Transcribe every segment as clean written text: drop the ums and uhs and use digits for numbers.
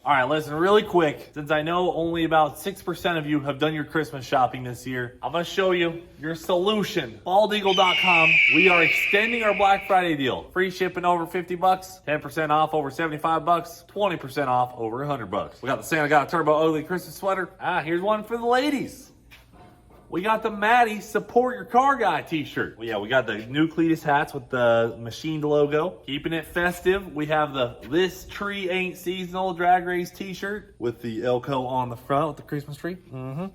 All right, listen, really quick, since I know only about 6% of you have done your Christmas shopping this year, I'm gonna show you your solution. Baldeagle.com, we are extending our Black Friday deal. Free shipping over 50 bucks, 10% off over 75 bucks, 20% off over 100 bucks. We got the Santa Got a Turbo Ugly Christmas sweater. Here's one for the ladies. We got the Maddie Support Your Car Guy t-shirt. Well, yeah, we got the new Cleetus hats with the machined logo. Keeping it festive, we have the This Tree Ain't Seasonal Drag Race t-shirt with the Elko on the front with the Christmas tree.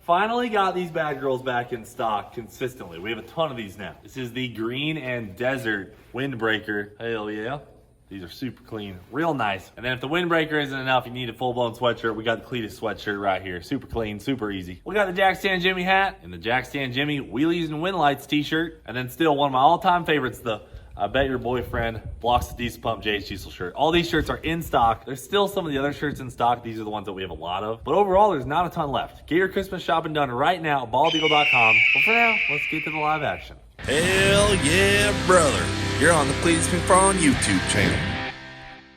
Finally got these bad girls back in stock consistently. We have a ton of these now. This is the Green and Desert Windbreaker. Hell yeah. These are super clean, real nice. And then if the windbreaker isn't enough, you need a full-blown sweatshirt, we got the Cleetus sweatshirt right here. Super clean, super easy. We got the Jack Stan Jimmy hat and the Jack Stan Jimmy Wheelies and Wind Lights t-shirt. And then still one of my all-time favorites, the I Bet Your Boyfriend Blocks the Diesel Pump JH Diesel shirt. All these shirts are in stock. There's still some of the other shirts in stock. These are the ones that we have a lot of. But overall, there's not a ton left. Get your Christmas shopping done right now at baldeagle.com. But for now, let's get to the live action. Hell yeah, brother. You're on the Cleetus McFarland YouTube channel.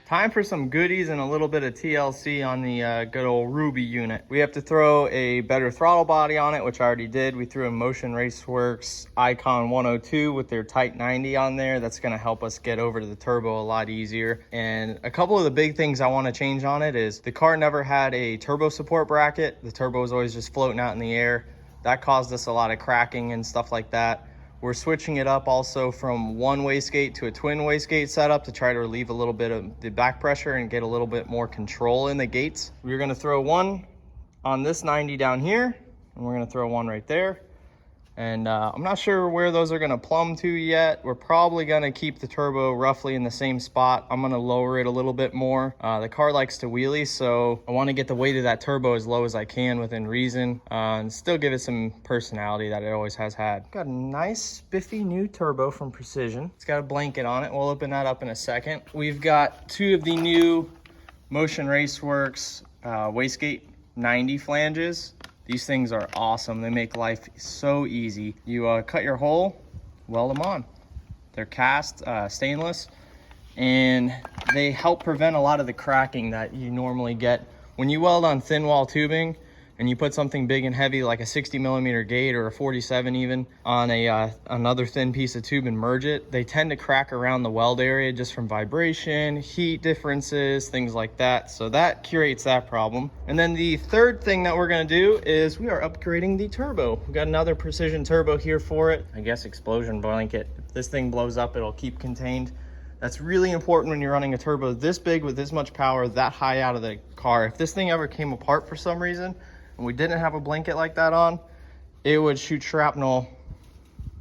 Time for some goodies and a little bit of TLC on the good old Ruby unit. We have to throw a better throttle body on it, which I already did. We threw a Motion Raceworks Icon 102 with their Tight 90 on there. That's gonna help us get over to the turbo a lot easier. And a couple of the big things I wanna change on it is the car never had a turbo support bracket. The turbo was always just floating out in the air. That caused us a lot of cracking and stuff like that. We're switching it up also from one wastegate to a twin wastegate setup to try to relieve a little bit of the back pressure and get a little bit more control in the gates. We're gonna throw one on this 90 down here, and we're gonna throw one right there. And I'm not sure where those are gonna plumb to yet. We're probably gonna keep the turbo roughly in the same spot. I'm gonna lower it a little bit more. The car likes to wheelie, so I wanna get the weight of that turbo as low as I can within reason, and still give it some personality that it always has had. Got a nice spiffy new turbo from Precision. It's got a blanket on it. We'll open that up in a second. We've got two of the new Motion Raceworks wastegate 90 flanges. These things are awesome. They make life so easy. You cut your hole, weld them on. They're cast, stainless, and they help prevent a lot of the cracking that you normally get when you weld on thin wall tubing and you put something big and heavy like a 60mm gate or a 47 even on another thin piece of tube and merge it. They tend to crack around the weld area just from vibration, heat differences, things like that. So that curates that problem. And then the third thing that we're gonna do is we are upgrading the turbo. We've got another Precision turbo here for it. I guess explosion blanket. If this thing blows up, it'll keep contained. That's really important when you're running a turbo this big with this much power that high out of the car. If this thing ever came apart for some reason, and we didn't have a blanket like that on, it would shoot shrapnel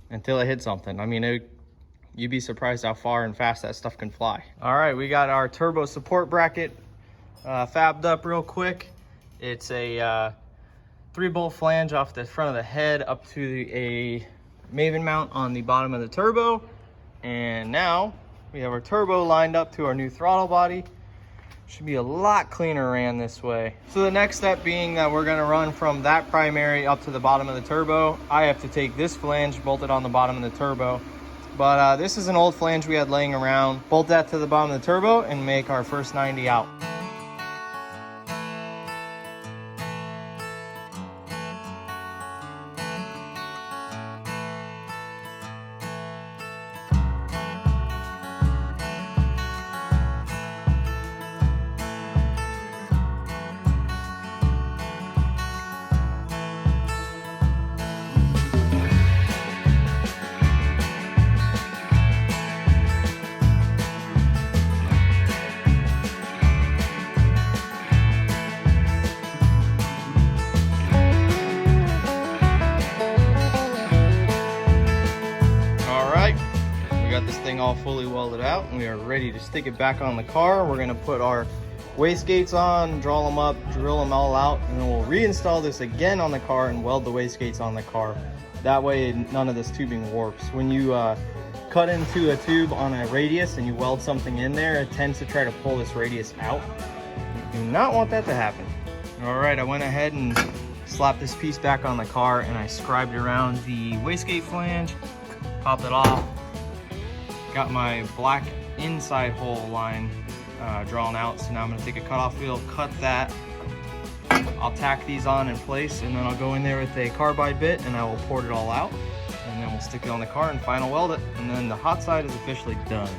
until it hit something. I mean, you'd be surprised how far and fast that stuff can fly. All right, we got our turbo support bracket fabbed up real quick. It's a 3-bolt flange off the front of the head up to a Maven mount on the bottom of the turbo. And now we have our turbo lined up to our new throttle body. Should be a lot cleaner ran this way. So the next step being that we're gonna run from that primary up to the bottom of the turbo. I have to take this flange, bolt it on the bottom of the turbo. But this is an old flange we had laying around. Bolt that to the bottom of the turbo and make our first 90 out. This thing all fully welded out and we are ready to stick it back on the car. We're gonna put our wastegates on, draw them up, drill them all out, and then we'll reinstall this again on the car and weld the wastegates on the car. That way none of this tubing warps. When you cut into a tube on a radius and you weld something in there, it tends to try to pull this radius out. You do not want that to happen. All right, I went ahead and slapped this piece back on the car and I scribed around the wastegate flange, popped it off. Got my black inside hole line drawn out. So now I'm gonna take a cutoff wheel, cut that. I'll tack these on in place, and then I'll go in there with a carbide bit and I will port it all out. And then we'll stick it on the car and final weld it. And then the hot side is officially done.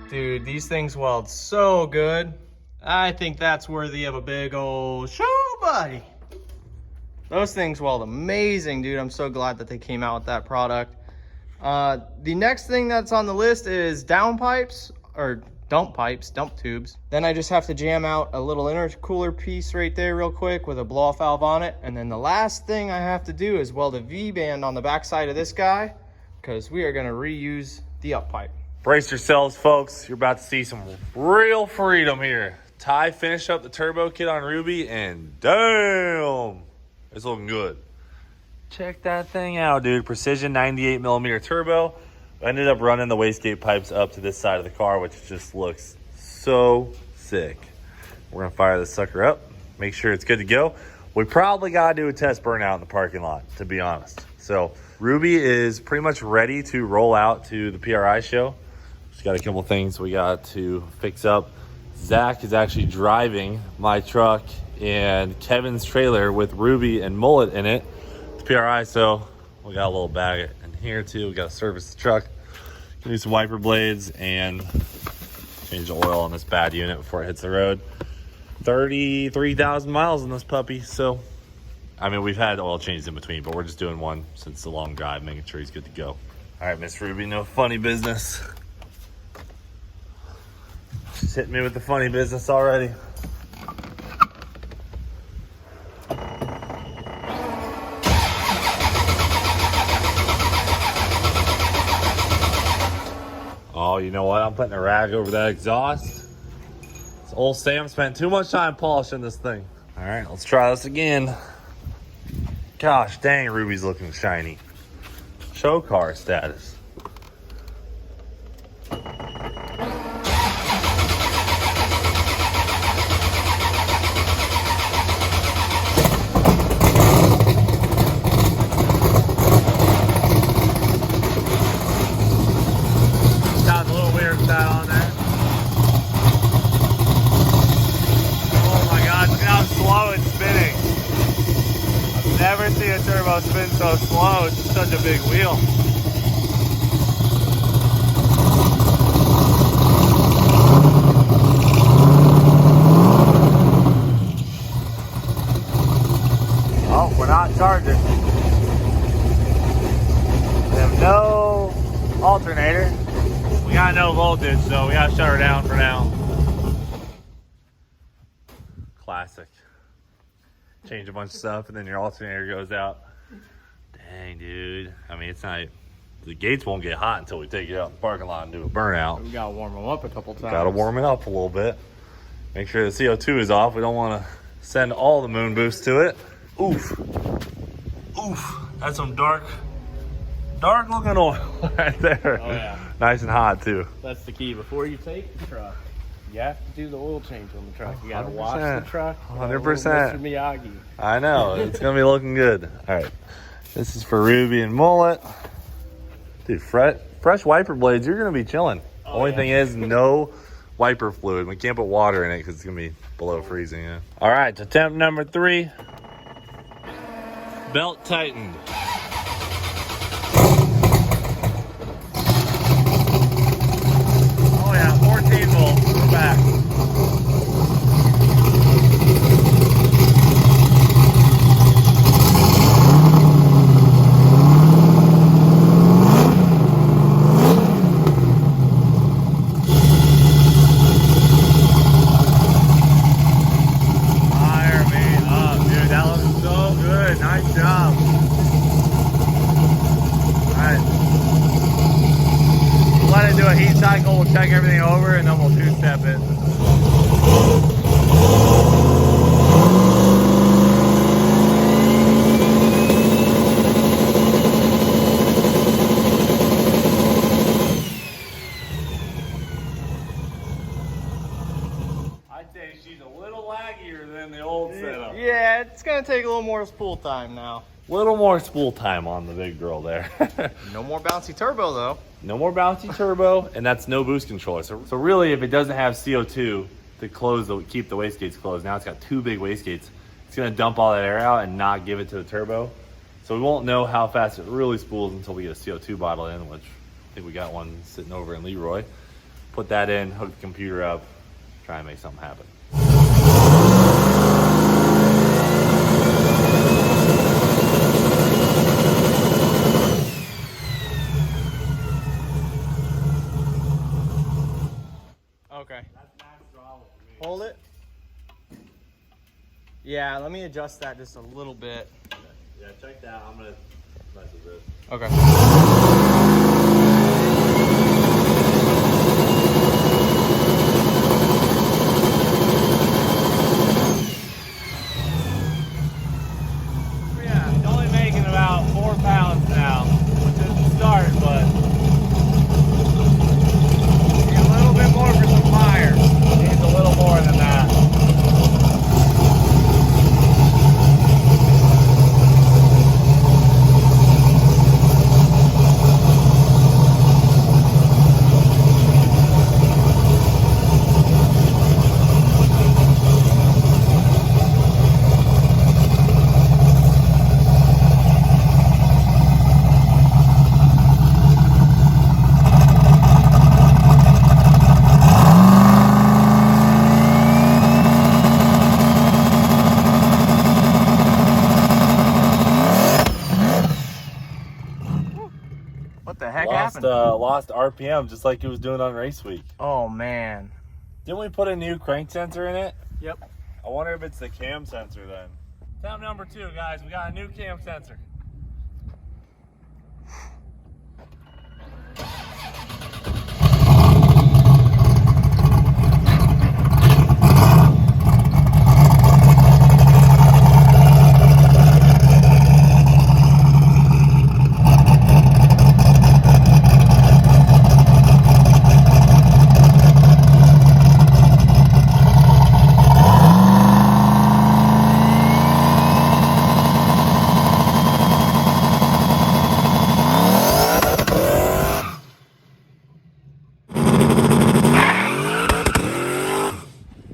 Dude, these things weld so good. I think that's worthy of a big old show, buddy. Those things weld amazing, dude. I'm so glad that they came out with that product. The next thing that's on the list is downpipes, or dump pipes, dump tubes. Then I just have to jam out a little intercooler piece right there real quick with a blow-off valve on it. And then the last thing I have to do is weld a V-band on the backside of this guy, because we are gonna reuse the up pipe. Brace yourselves, folks. You're about to see some real freedom here. Ty finished up the turbo kit on Ruby, and damn, it's looking good. Check that thing out, dude. Precision 98mm turbo. I ended up running the wastegate pipes up to this side of the car, which just looks so sick. We're gonna fire this sucker up, make sure it's good to go. We probably gotta do a test burnout in the parking lot, to be honest. So Ruby is pretty much ready to roll out to the PRI show. Just got a couple things we got to fix up. Zach is actually driving my truck and Kevin's trailer with Ruby and Mullet in it to PRI, so we got a little bag in here too. We got to service the truck, do some wiper blades, and change the oil on this bad unit before it hits the road. 33,000 miles on this puppy, so I mean, we've had oil changes in between, but we're just doing one since it's a long drive, making sure he's good to go. All right, Miss Ruby, no funny business. She's hitting me with the funny business already. Oh, you know what? I'm putting a rag over that exhaust. This old Sam spent too much time polishing this thing. All right, let's try this again. Gosh dang, Ruby's looking shiny. Show car status. Sounds a little weird with that on there. Oh my God, look how slow it's spinning. Never seen a turbo spin so slow. It's just such a big wheel. Oh, we're not charging. We have no alternator. We got no voltage, so we gotta shut her down for now. Classic. Change a bunch of stuff and then your alternator goes out. Dang, dude. I mean, it's not, the gates won't get hot until we take it out in the parking lot and do a burnout. We gotta warm them up a couple times. Gotta warm it up a little bit. Make sure the CO2 is off. We don't want to send all the moon boost to it. Oof. Oof. That's some dark looking oil right there. Oh yeah. Nice and hot too. That's the key. Before you take the truck, you have to do the oil change on the truck. You gotta wash the truck. 100%. Mr. Miyagi. I know. It's going to be looking good. All right. This is for Ruby and Mullet. Dude, fresh wiper blades, you're going to be chilling. Only thing is no wiper fluid. We can't put water in it because it's going to be below freezing. Yeah. All right. Attempt number 3. Belt tightened. Oh, yeah. 14 volts. We're back. check everything over and then we'll two-step it. I'd say she's a little laggier than the old setup. Yeah, it's gonna take a little more spool time now. Little more spool time on the big girl there. No more bouncy turbo though. No more bouncy turbo, and that's no boost controller. So really, if it doesn't have CO2 to close, keep the wastegates closed, now it's got two big wastegates. It's gonna dump all that air out and not give it to the turbo. So we won't know how fast it really spools until we get a CO2 bottle in, which I think we got one sitting over in Leroy. Put that in, hook the computer up, try and make something happen. Okay. Hold it. Yeah, let me adjust that just a little bit. Yeah, check that. I'm gonna mess with this. Okay. Yeah, it's only making about 4 pounds now, which is the start, but Need a little bit more for some fire. needs a little more than that. What the heck happened? Lost RPM just like it was doing on race week. Oh man. Didn't we put a new crank sensor in it? Yep. I wonder if it's the cam sensor then. Tap number 2, guys. We got a new cam sensor.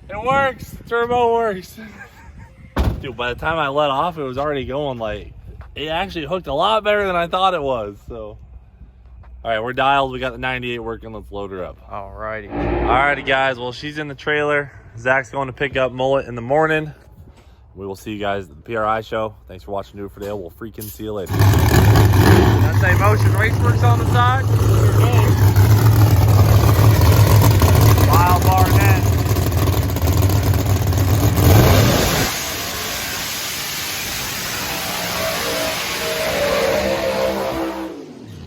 It works. The turbo works. Dude, by the time I let off, it was already going like, it actually hooked a lot better than I thought it was. So, all right, we're dialed. We got the 98 working. Let's load her up. Alrighty. Alrighty, guys. Well, she's in the trailer. Zach's going to pick up Mullet in the morning. We will see you guys at the PRI show. Thanks for watching Do It For Dale. We'll freaking see you later. That's a Motion Raceworks on the side. Wild bar net.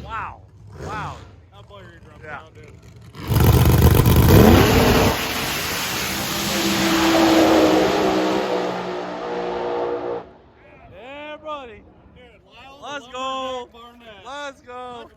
Wow. Wow. I'll blow your drum Yeah. down, dude. Yeah, buddy. Let's go. Let's go.